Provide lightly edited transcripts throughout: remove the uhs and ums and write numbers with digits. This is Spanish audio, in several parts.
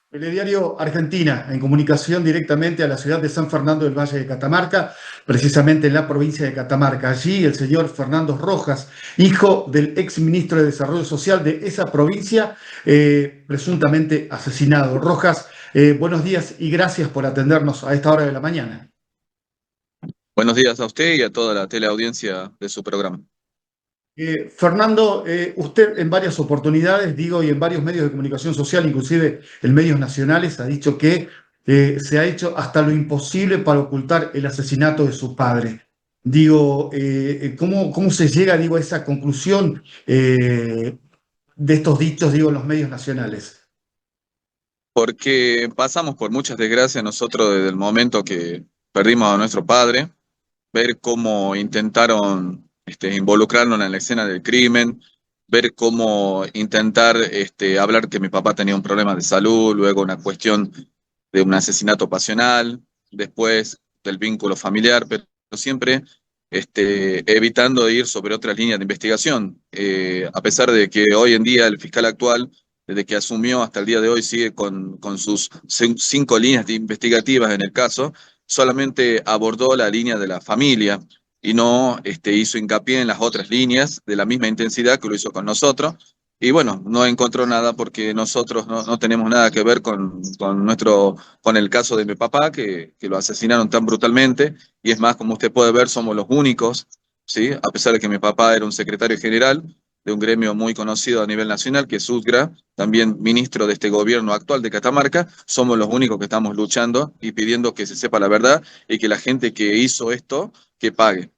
Telediario Argentina, en comunicación directamente a la ciudad de San Fernando del Valle de Catamarca, precisamente en la provincia de Catamarca. Allí el señor Fernando Rojas, hijo del ex ministro de Desarrollo Social de esa provincia, presuntamente asesinado. Rojas, buenos días y gracias por atendernos a esta hora de la mañana. Buenos días a usted y a toda la teleaudiencia de su programa. Fernando, usted en varias oportunidades, digo, y en varios medios de comunicación social, inclusive en medios nacionales, ha dicho que se ha hecho hasta lo imposible para ocultar el asesinato de su padre. Digo, ¿cómo se llega, digo, a esa conclusión de estos dichos, digo, en los medios nacionales? Porque pasamos por muchas desgracias nosotros desde el momento que perdimos a nuestro padre, ver cómo intentaron involucrarnos en la escena del crimen, ver cómo intentar hablar que mi papá tenía un problema de salud, luego una cuestión de un asesinato pasional, después del vínculo familiar, pero siempre evitando ir sobre otras líneas de investigación. A pesar de que hoy en día el fiscal actual, desde que asumió hasta el día de hoy, sigue con sus 5 líneas investigativas en el caso, solamente abordó la línea de la familia y no hizo hincapié en las otras líneas de la misma intensidad que lo hizo con nosotros. Y bueno, no encontró nada porque nosotros no tenemos nada que ver con el caso de mi papá, que lo asesinaron tan brutalmente. Y es más, como usted puede ver, somos los únicos, ¿sí? A pesar de que mi papá era un secretario general de un gremio muy conocido a nivel nacional, que es UTGRA, también ministro de este gobierno actual de Catamarca, somos los únicos que estamos luchando y pidiendo que se sepa la verdad y que la gente que hizo esto, que pague.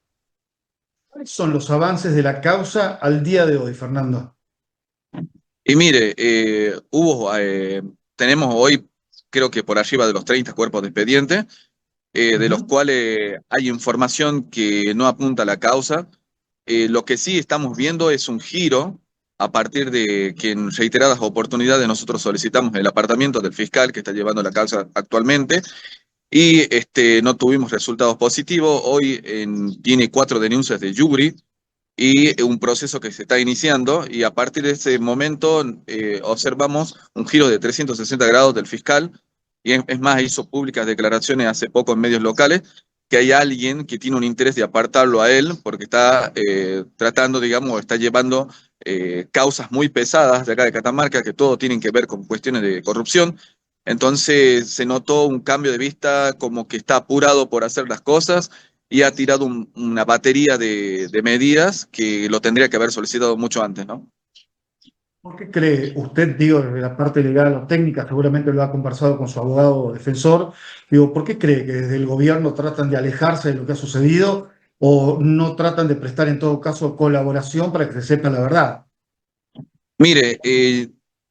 ¿Cuáles son los avances de la causa al día de hoy, Fernando? Y mire, tenemos hoy, creo que por arriba de los 30 cuerpos de expediente, de los Ujú. cuales hay información que no apunta a la causa. Lo que sí estamos viendo es un giro a partir de que en reiteradas oportunidades nosotros solicitamos el apartamiento del fiscal que está llevando la causa actualmente y no tuvimos resultados positivos. Hoy tiene 4 denuncias de Yubri y un proceso que se está iniciando y a partir de ese momento observamos un giro de 360 grados del fiscal y es más, hizo públicas declaraciones hace poco en medios locales que hay alguien que tiene un interés de apartarlo a él porque está tratando, digamos, está llevando causas muy pesadas de acá de Catamarca que todo tienen que ver con cuestiones de corrupción. Entonces se notó un cambio de vista, como que está apurado por hacer las cosas y ha tirado una batería de medidas que lo tendría que haber solicitado mucho antes, ¿no? ¿Por qué cree usted, digo, desde la parte legal o técnica, seguramente lo ha conversado con su abogado o defensor, digo, ¿por qué cree que desde el gobierno tratan de alejarse de lo que ha sucedido o no tratan de prestar en todo caso colaboración para que se sepa la verdad? Mire,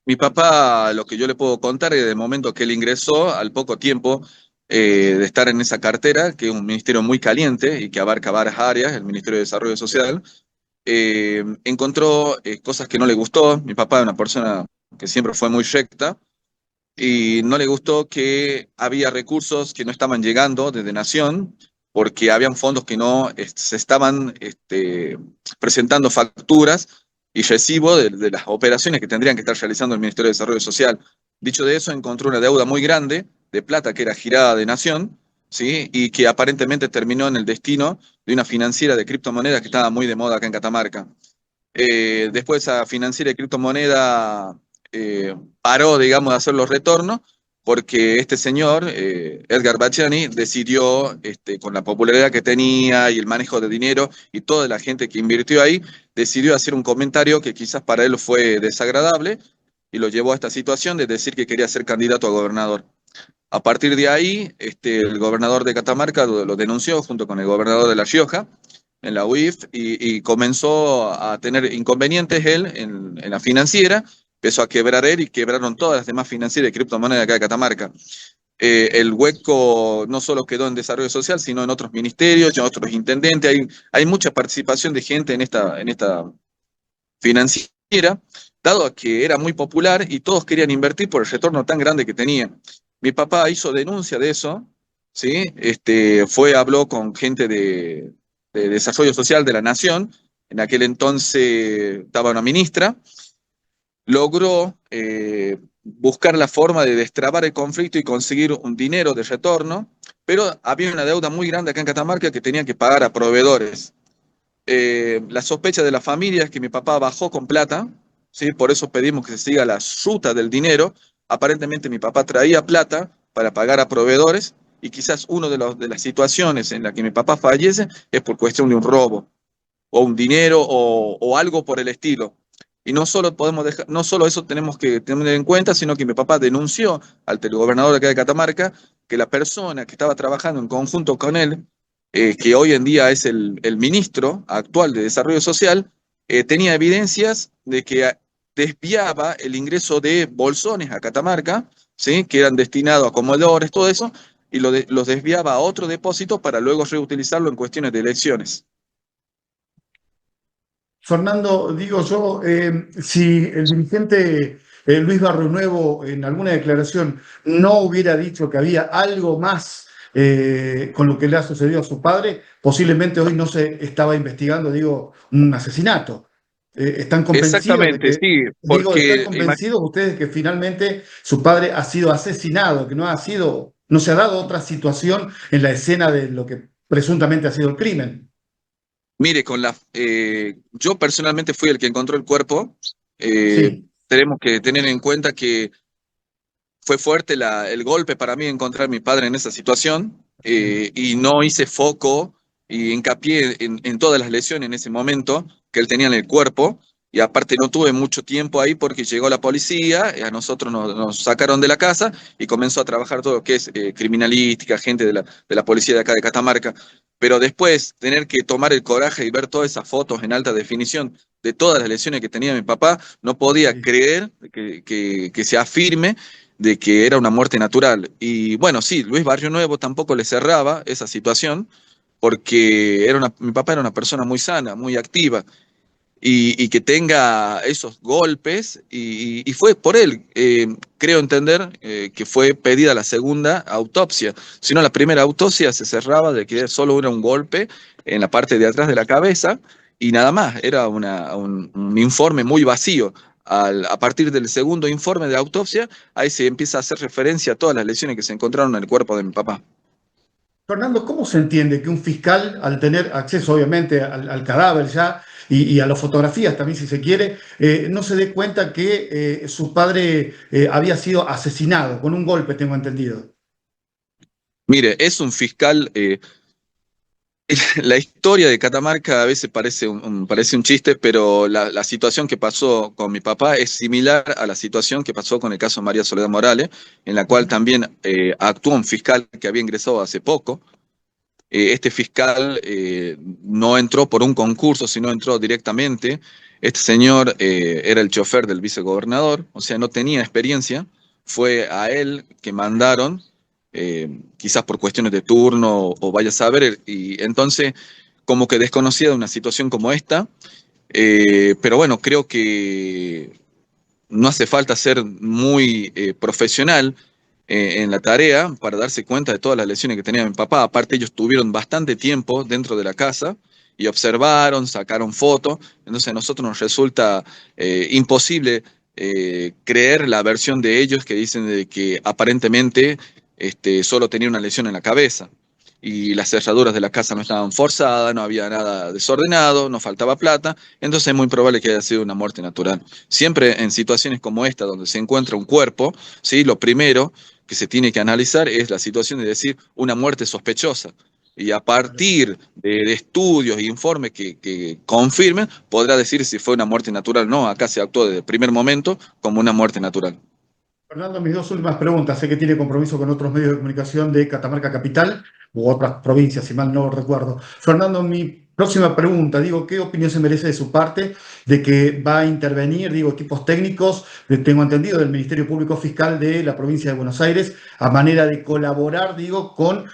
mi papá, lo que yo le puedo contar es del momento que él ingresó, al poco tiempo de estar en esa cartera, que es un ministerio muy caliente y que abarca varias áreas, el Ministerio de Desarrollo Social, encontró cosas que no le gustó. Mi papá es una persona que siempre fue muy recta y no le gustó que había recursos que no estaban llegando desde Nación porque habían fondos que no se estaban presentando facturas y recibo de las operaciones que tendrían que estar realizando el Ministerio de Desarrollo Social. Dicho de eso, encontró una deuda muy grande de plata que era girada de Nación, ¿sí? Y que aparentemente terminó en el destino de una financiera de criptomonedas que estaba muy de moda acá en Catamarca. Después esa financiera de criptomoneda paró, digamos, de hacer los retornos porque este señor, Edgar Bacciani, decidió, con la popularidad que tenía y el manejo de dinero y toda la gente que invirtió ahí, decidió hacer un comentario que quizás para él fue desagradable y lo llevó a esta situación de decir que quería ser candidato a gobernador. A partir de ahí, el gobernador de Catamarca lo denunció junto con el gobernador de La Rioja en la UIF y comenzó a tener inconvenientes él en la financiera, empezó a quebrar él y quebraron todas las demás financieras de criptomonedas acá de Catamarca. El hueco no solo quedó en desarrollo social, sino en otros ministerios, en otros intendentes. Hay mucha participación de gente en esta financiera, dado a que era muy popular y todos querían invertir por el retorno tan grande que tenía. Mi papá hizo denuncia de eso, ¿sí? Habló con gente de desarrollo social de la nación, en aquel entonces estaba una ministra, logró buscar la forma de destrabar el conflicto y conseguir un dinero de retorno, pero había una deuda muy grande acá en Catamarca que tenía que pagar a proveedores. La sospecha de la familia es que mi papá bajó con plata, ¿sí? Por eso pedimos que se siga la ruta del dinero. Aparentemente mi papá traía plata para pagar a proveedores y quizás una de las situaciones en la que mi papá fallece es por cuestión de un robo o un dinero o algo por el estilo. Y no solo podemos dejar, no solo eso tenemos que tener en cuenta, sino que mi papá denunció al gobernador de acá de Catamarca que la persona que estaba trabajando en conjunto con él, que hoy en día es el ministro actual de Desarrollo Social, tenía evidencias de que desviaba el ingreso de bolsones a Catamarca, ¿sí? Que eran destinados a comedores, todo eso, y los desviaba a otro depósito para luego reutilizarlo en cuestiones de elecciones. Fernando, digo yo, si el dirigente Luis Barrio Nuevo en alguna declaración no hubiera dicho que había algo más con lo que le ha sucedido a su padre, posiblemente hoy no se estaba investigando, digo, un asesinato. ¿Están convencidos de Exactamente, que, sí, digo, están porque convencidos ustedes que finalmente su padre ha sido asesinado, que no ha sido, no se ha dado otra situación en la escena de lo que presuntamente ha sido el crimen? mire, yo personalmente fui el que encontró el cuerpo. Sí. Tenemos que tener en cuenta que fue fuerte el golpe para mí encontrar a mi padre en esa situación, y no hice foco y hincapié en todas las lesiones en ese momento que él tenía en el cuerpo. Y aparte no tuve mucho tiempo ahí porque llegó la policía, a nosotros nos sacaron de la casa y comenzó a trabajar todo lo que es criminalística, gente de la policía de acá de Catamarca. Pero después tener que tomar el coraje y ver todas esas fotos en alta definición de todas las lesiones que tenía mi papá, no podía Sí. creer que se afirme de que era una muerte natural. Y bueno, sí, Luis Barrio Nuevo tampoco le cerraba esa situación, porque mi papá era una persona muy sana, muy activa, y que tenga esos golpes, y fue por él, creo entender, que fue pedida la segunda autopsia. Si no, la primera autopsia se cerraba de que solo era un golpe en la parte de atrás de la cabeza y nada más, era un informe muy vacío. A partir del segundo informe de autopsia, ahí se empieza a hacer referencia a todas las lesiones que se encontraron en el cuerpo de mi papá. Fernando, ¿cómo se entiende que un fiscal, al tener acceso obviamente al cadáver ya y a las fotografías también si se quiere, no se dé cuenta que su padre había sido asesinado con un golpe, tengo entendido? Mire, es un fiscal. La historia de Catamarca a veces parece un chiste, pero la situación que pasó con mi papá es similar a la situación que pasó con el caso de María Soledad Morales, en la cual también actuó un fiscal que había ingresado hace poco. Este fiscal no entró por un concurso, sino entró directamente. Este señor era el chofer del vicegobernador, o sea, no tenía experiencia. Fue a él que mandaron, quizás por cuestiones de turno o vaya a saber, y entonces como que desconocía de una situación como esta, pero bueno, creo que no hace falta ser muy profesional en la tarea para darse cuenta de todas las lesiones que tenía mi papá. Aparte, ellos tuvieron bastante tiempo dentro de la casa y observaron, sacaron fotos. Entonces, a nosotros nos resulta imposible creer la versión de ellos que dicen de que aparentemente solo tenía una lesión en la cabeza. Y las cerraduras de la casa no estaban forzadas, no había nada desordenado, no faltaba plata, entonces es muy probable que haya sido una muerte natural. Siempre en situaciones como esta, donde se encuentra un cuerpo, ¿sí? Lo primero que se tiene que analizar es la situación de decir una muerte sospechosa. Y a partir de estudios e informes que confirmen, podrá decir si fue una muerte natural o no. Acá se actuó desde el primer momento como una muerte natural. Fernando, mis dos últimas preguntas. Sé que tiene compromiso con otros medios de comunicación de Catamarca Capital u otras provincias, si mal no recuerdo. Fernando, mi próxima pregunta, digo, ¿qué opinión se merece de su parte de que va a intervenir, digo, equipos técnicos, tengo entendido, del Ministerio Público Fiscal de la provincia de Buenos Aires, a manera de colaborar, digo, con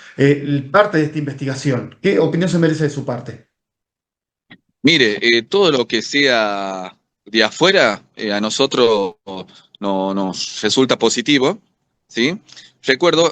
parte de esta investigación? ¿Qué opinión se merece de su parte? Mire, todo lo que sea de afuera a nosotros no nos resulta positivo, ¿sí?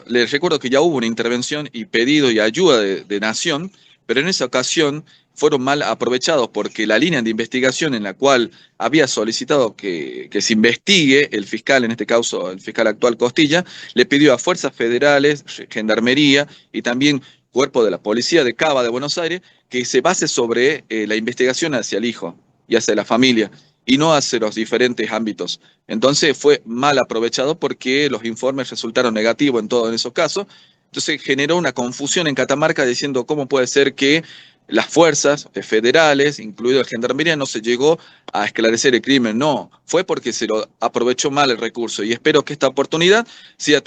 Les recuerdo que ya hubo una intervención y pedido y ayuda de Nación, pero en esa ocasión fueron mal aprovechados porque la línea de investigación en la cual había solicitado que se investigue el fiscal, en este caso el fiscal actual Costilla, le pidió a fuerzas federales, gendarmería y también cuerpo de la policía de Cava de Buenos Aires que se base sobre la investigación hacia el hijo y hacia la familia y no hacia los diferentes ámbitos. Entonces fue mal aprovechado porque los informes resultaron negativos en todos esos casos. Entonces generó una confusión en Catamarca diciendo cómo puede ser que las fuerzas federales, incluido la gendarmería, no se llegó a esclarecer el crimen. No, fue porque se lo aprovechó mal el recurso. Y espero que esta oportunidad sea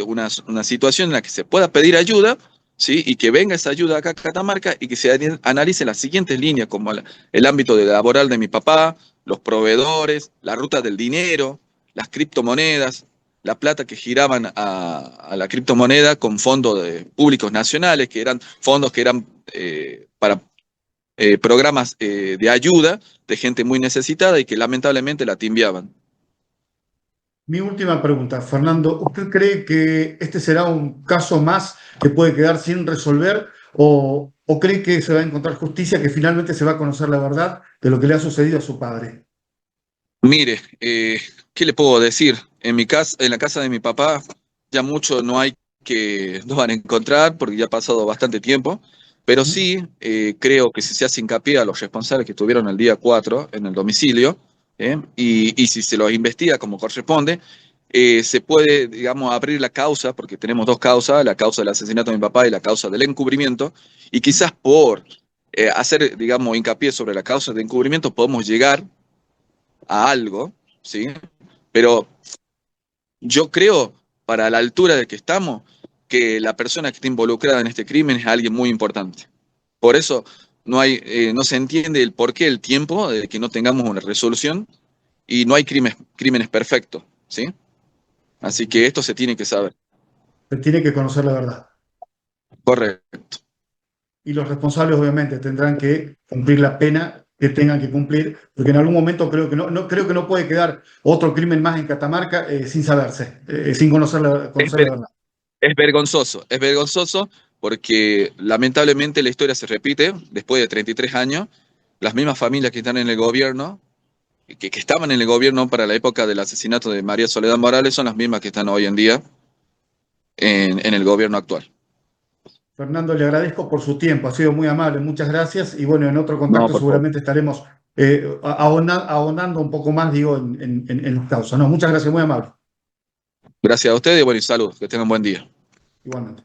una situación en la que se pueda pedir ayuda, ¿sí? Y que venga esa ayuda acá a Catamarca y que se analicen las siguientes líneas, como el ámbito laboral de mi papá, los proveedores, la ruta del dinero, las criptomonedas, la plata que giraban a la criptomoneda con fondos públicos nacionales, que eran fondos que eran para programas de ayuda de gente muy necesitada y que lamentablemente la timbiaban. Mi última pregunta, Fernando, ¿usted cree que este será un caso más que puede quedar sin resolver o cree que se va a encontrar justicia, que finalmente se va a conocer la verdad de lo que le ha sucedido a su padre? Mire, ¿qué le puedo decir? En mi casa, en la casa de mi papá, ya mucho no van a encontrar porque ya ha pasado bastante tiempo, pero ¿Mm? sí creo que si se hace hincapié a los responsables que estuvieron el día 4 en el domicilio, y si se los investiga como corresponde, se puede, digamos, abrir la causa, porque tenemos dos causas, la causa del asesinato de mi papá y la causa del encubrimiento, y quizás por hacer, digamos, hincapié sobre la causa de encubrimiento podemos llegar a algo, ¿sí? Pero yo creo, para la altura de que estamos, que la persona que está involucrada en este crimen es alguien muy importante. Por eso no se entiende el porqué, el tiempo de que no tengamos una resolución y no hay crímenes perfectos, ¿sí? Así que esto se tiene que saber. Se tiene que conocer la verdad. Correcto. Y los responsables obviamente tendrán que cumplir la pena que tengan que cumplir, porque en algún momento creo que creo que no puede quedar otro crimen más en Catamarca sin saberse, sin Es, conocer la verdad. es vergonzoso porque lamentablemente la historia se repite después de 33 años. Las mismas familias que están en el gobierno que estaban en el gobierno para la época del asesinato de María Soledad Morales son las mismas que están hoy en día en el gobierno actual. Fernando, le agradezco por su tiempo, ha sido muy amable, muchas gracias. Y bueno, en otro No, contacto por favor. seguramente estaremos ahondando un poco más, digo, en las causas. No, muchas gracias, muy amable. Gracias a ustedes y bueno, y salud. Que tengan buen día. Igualmente.